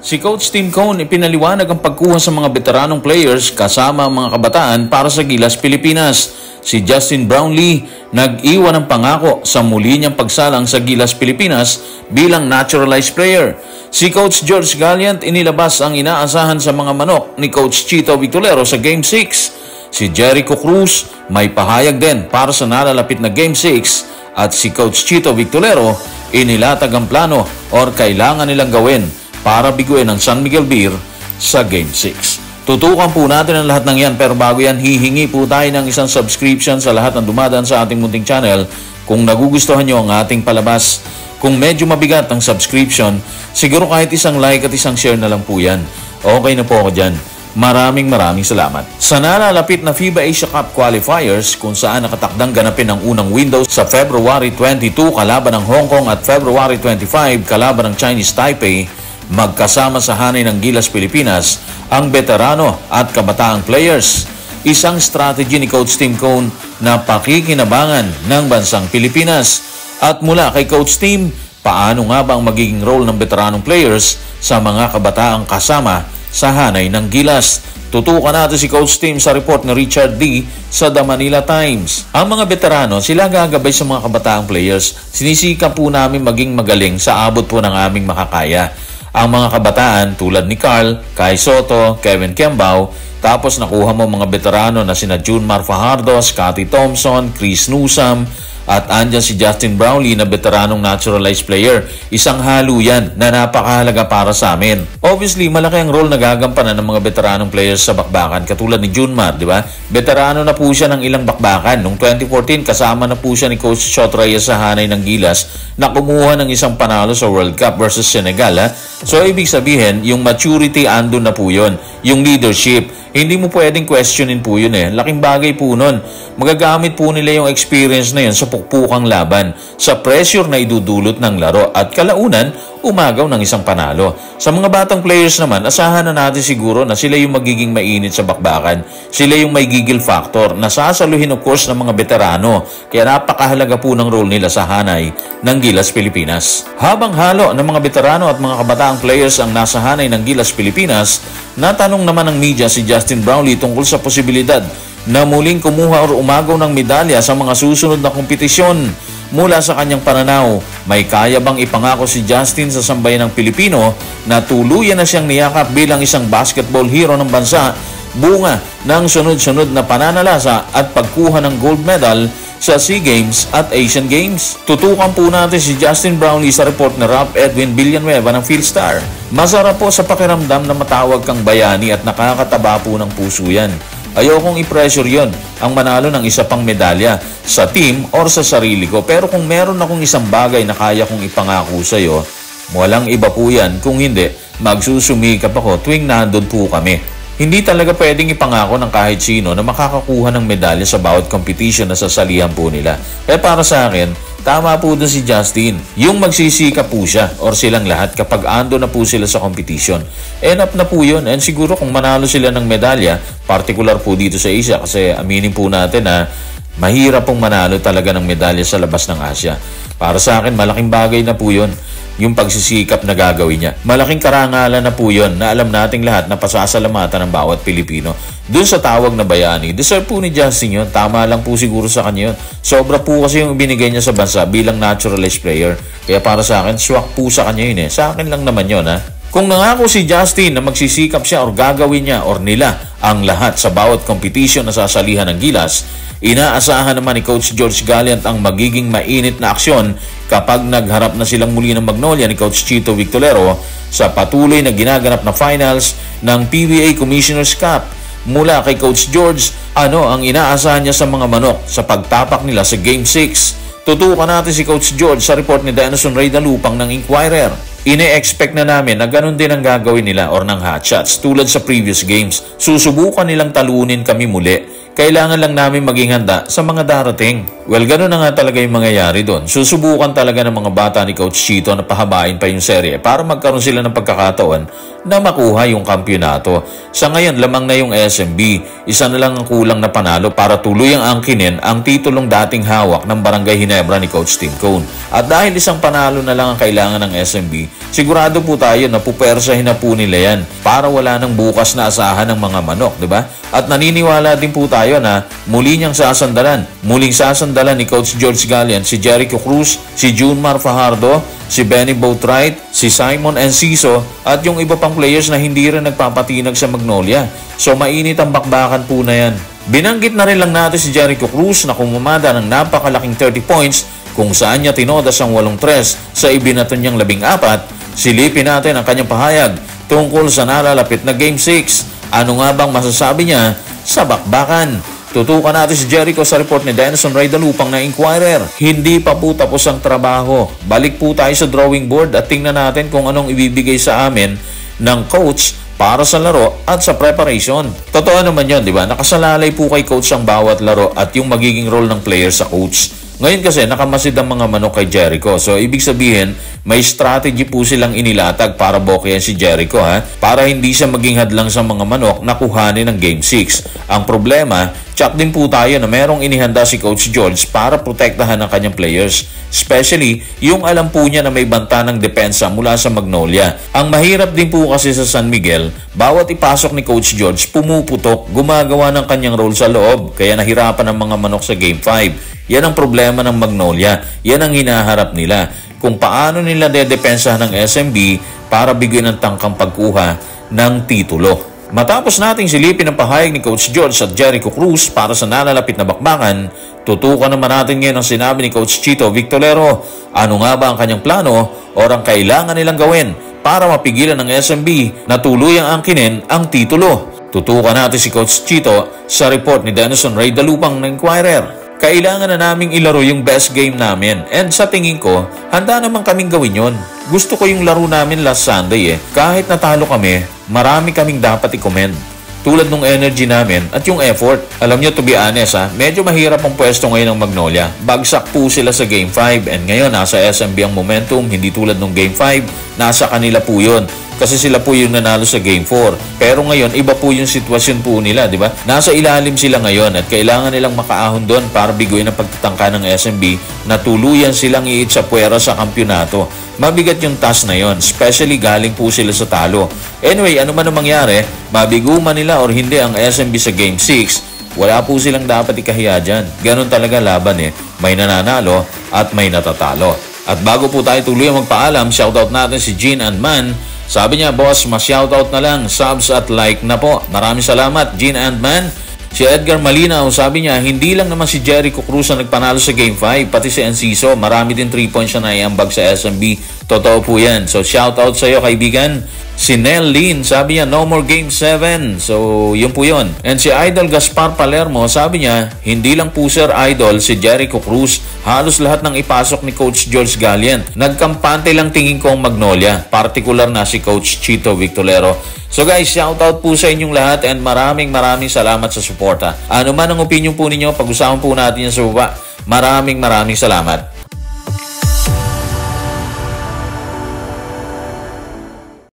Si Coach Tim Cone ipinaliwanag ang pagkuha sa mga veteranong players kasama ang mga kabataan para sa Gilas Pilipinas. Si Justin Brownlee nag-iwan ng pangako sa muli niyang pagsalang sa Gilas Pilipinas bilang naturalized player. Si Coach George Gallant inilabas ang inaasahan sa mga manok ni Coach Chito Victolero sa Game 6. Si Jericho Cruz may pahayag din para sa nalalapit na Game 6 at si Coach Chito Victolero inilatag ang plano or kailangan nilang gawin para biguin ang San Miguel Beer sa Game 6. Tutukan po natin ang lahat ng yan, pero bago yan, hihingi po tayo ng isang subscription sa lahat ng dumadaan sa ating munting channel kung nagugustuhan nyo ang ating palabas. Kung medyo mabigat ang subscription, siguro kahit isang like at isang share na lang po yan. Okay na po ako dyan. Maraming salamat. Sa nalalapit na FIBA Asia Cup qualifiers kung saan nakatakdang ganapin ang unang window sa February 22 kalaban ng Hong Kong at February 25 kalaban ng Chinese Taipei, magkasama sa hanay ng Gilas Pilipinas ang veterano at kabataang players. Isang strategy ni Coach Tim Cone na pakikinabangan ng bansang Pilipinas. At mula kay Coach Tim, paano nga ba ang magiging role ng veteranong players sa mga kabataang kasama sa hanay ng Gilas? Tutukan natin si Coach Tim sa report ni Richard D. sa The Manila Times. Ang mga veterano, sila gagabay sa mga kabataang players. Sinisika po namin maging magaling sa abot po ng aming makakaya. Ang mga kabataan tulad ni Carl, Kai Soto, Kevin Kembao, tapos nakuha mo mga veterano na sina Junmar Fajardo, Scotty Thompson, Chris Newsam, at andyan si Justin Brownlee na veteranong naturalized player. Isang halo yan na napakahalaga para sa amin. Obviously, malaki ang role na gagampanan ng mga veteranong players sa bakbakan katulad ni Junmar, di ba? Veterano na po siya ng ilang bakbakan. Noong 2014, kasama na po siya ni Coach Chot Reyes sa hanay ng Gilas na kumuha ng isang panalo sa World Cup versus Senegal. So, ibig sabihin, yung maturity andun na po yun. Yung leadership. Hindi mo pwedeng questionin po yun eh. Laking bagay po nun. Magagamit po nila yung experience na yun sa pukpukang laban, sa pressure na idudulot ng laro at kalaunan, umagaw ng isang panalo. Sa mga batang players naman, asahan na natin siguro na sila yung magiging mainit sa bakbakan. Sila yung may gigil factor na sasaluhin of course ng mga veterano. Kaya napakahalaga po ng role nila sa hanay ng Gilas Pilipinas. Habang halo ng mga veterano at mga kabataang players ang nasa hanay ng Gilas Pilipinas, natanong naman ng media si Justin Brownlee tungkol sa posibilidad na muling kumuha o umagaw ng medalya sa mga susunod na kompetisyon. Mula sa kanyang pananaw, may kaya bang ipangako si Justin sa sambayan ng Pilipino na tuluyan na siyang niyakap bilang isang basketball hero ng bansa, bunga ng sunod-sunod na pananalasa at pagkuha ng gold medal sa SEA Games at Asian Games? Tutukan po natin si Justin Brownlee sa report na Ralph Edwin Villanueva ng Philstar. Masarap po sa pakiramdam na matawag kang bayani at nakakataba po ng puso yan. Ayokong i-pressure yon ang manalo ng isa pang medalya sa team or sa sarili ko. Pero kung meron akong isang bagay na kaya kong ipangako sa iyo, walang iba po yan. Kung hindi, magsusumikap ako tuwing nandun po kami. Hindi talaga pwedeng ipangako ng kahit sino na makakakuha ng medalya sa bawat competition na sasalihan po nila. Kaya para sa akin, tama po dun si Justin. Yung magsisikap po siya or silang lahat kapag ando na po sila sa competition. Enough na po yun. And siguro kung manalo sila ng medalya, particular po dito sa Asia, kasi aminin po natin na mahirap pong manalo talaga ng medalya sa labas ng Asia. Para sa akin, malaking bagay na po yun. Yung pagsisikap na gagawin niya. Malaking karangalan na po yun na alam nating lahat na pasasalamatan ng bawat Pilipino. Doon sa tawag na bayani, deserve po ni Justin yun. Tama lang po siguro sa kanya yun. Sobra po kasi yung binigay niya sa bansa bilang naturalized player. Kaya para sa akin, swak po sa kanya yun eh. Sa akin lang naman yun ha. Kung nangako si Justin na magsisikap siya or gagawin niya or nila ang lahat sa bawat competition na sasalihan ng Gilas, inaasahan naman ni Coach George Gallant ang magiging mainit na aksyon kapag nagharap na silang muli ng Magnolia ni Coach Chito Victolero sa patuloy na ginaganap na finals ng PBA Commissioner's Cup. Mula kay Coach George, ano ang inaasahan niya sa mga manok sa pagtapak nila sa Game 6? Tutukan natin si Coach George sa report ni Denison Ray Dalupang ng Inquirer. Ine-expect na namin na ganun din ang gagawin nila or ng hotshots tulad sa previous games. Susubukan nilang talunin kami muli. Kailangan lang namin maging handa sa mga darating. Well, ganun na nga talaga yung mangyayari doon. Susubukan talaga ng mga bata ni Coach Chito na pahabain pa yung serye para magkaroon sila ng pagkakataon na makuha yung kampyonato. Sa ngayon, lamang na yung SMB. Isa na lang ang kulang na panalo para tuluyang angkinin ang titulong dating hawak ng Barangay Ginebra ni Coach Tim Cone. At dahil isang panalo na lang ang kailangan ng SMB, sigurado po tayo na pupersahin na po nila yan para wala nang bukas na asahan ng mga manok, di ba? At naniniwala din po tayo na muli niyang sasandalan. Muling sasandalan ni Coach George Gallian si Jericho Cruz, si Junmar Fajardo, si Benny Boatwright, si Simon Enciso at yung iba pang players na hindi rin nagpapatinag sa Magnolia. So mainit ang bakbakan po na yan. Binanggit na rin lang natin si Jericho Cruz na kumamada ng napakalaking 30 points kung saan niya tinodas ang 8-3 sa ibinato niyang 14. Silipin natin ang kanyang pahayag tungkol sa nalalapit na Game 6. Ano nga bang masasabi niya sa bakbakan? Tutukan natin si Jericho sa report ni Denison Raydalupang na Inquirer. Hindi pa po tapos ang trabaho. Balik po tayo sa drawing board at tingnan natin kung anong ibibigay sa amin ng coach para sa laro at sa preparation. Totoo naman yun, di ba? Nakasalalay po kay coach ang bawat laro at yung magiging role ng player sa coach. Ngayon kasi nakamasid ang mga manok kay Jericho. So ibig sabihin, may strategy po silang inilatag para bokyan si Jericho para hindi siya maging hadlang sa mga manok na kuhanin ng Game 6. Ang problema, tsak din po tayo na merong inihanda si Coach George para protektahan ang kanyang players. Especially, yung alam po niya na may banta ng depensa mula sa Magnolia. Ang mahirap din po kasi sa San Miguel, bawat ipasok ni Coach George, pumuputok, gumagawa ng kanyang role sa loob. Kaya nahirapan ang mga manok sa Game 5. Yan ang problema ng Magnolia. Yan ang hinaharap nila. Kung paano nila dedepensahan ng SMB para bigyan ng tangkang pagkuha ng titulo. Matapos nating silipin ang pahayag ni Coach George at Jericho Cruz para sa nalalapit na bakbakan, tutukan naman natin ngayon ang sinabi ni Coach Chito Victolero. Ano nga ba ang kanyang plano o ang kailangan nilang gawin para mapigilan ng SMB na tuluyang angkinin ang titulo? Tutukan natin si Coach Chito sa report ni Denison Raydalupang ng Inquirer. Kailangan na naming ilaro yung best game namin. And sa tingin ko, handa naman kaming gawin yon. Gusto ko yung laro namin last Sunday Kahit natalo kami, marami kaming dapat i-commend. Tulad nung energy namin at yung effort. Alam nyo, to be honest medyo mahirap ang pwesto ngayon ng Magnolia. Bagsak po sila sa Game 5 and ngayon nasa SMB ang momentum, hindi tulad nung Game 5. Nasa kanila po yun. Kasi sila po yung nanalo sa Game 4. Pero ngayon, iba po yung sitwasyon po nila, di ba? Nasa ilalim sila ngayon at kailangan nilang makaahon doon para biguin ang pagtatangka ng SMB na tuluyan silang iitsapwera sa kampyonato. Mabigat yung task na yon, especially galing po sila sa talo. Anyway, ano man ang mangyari, mabigo man nila or hindi ang SMB sa Game 6, wala po silang dapat ikahiya dyan. Ganon talaga laban May nananalo at may natatalo. At bago po tayo tuloy magpaalam, shoutout natin si Gene and Man. Sabi niya, boss, ma-shoutout na lang, subs at like na po. Maraming salamat, Gene and Man. Si Edgar Malinaw, sabi niya, hindi lang naman si Jericho Cruz ang nagpanalo sa Game 5, pati si Enciso, marami din 3 points siya na iambag sa SMB. Totoo po yan. So, shoutout sa iyo, kaibigan. Si Nell Lin, sabi niya, no more Game 7. So, yun po yun. And si Idol Gaspar Palermo, sabi niya, hindi lang po Sir Idol si Jericho Cruz. Halos lahat ng ipasok ni Coach George Gallian. Nagkampante lang tingin ko ang Magnolia. Partikular na si Coach Chito Victolero. So guys, shoutout po sa inyong lahat and maraming salamat sa suporta. Ano man ang opinion po ninyo, pag-usapan po natin yan sa baba. Maraming salamat.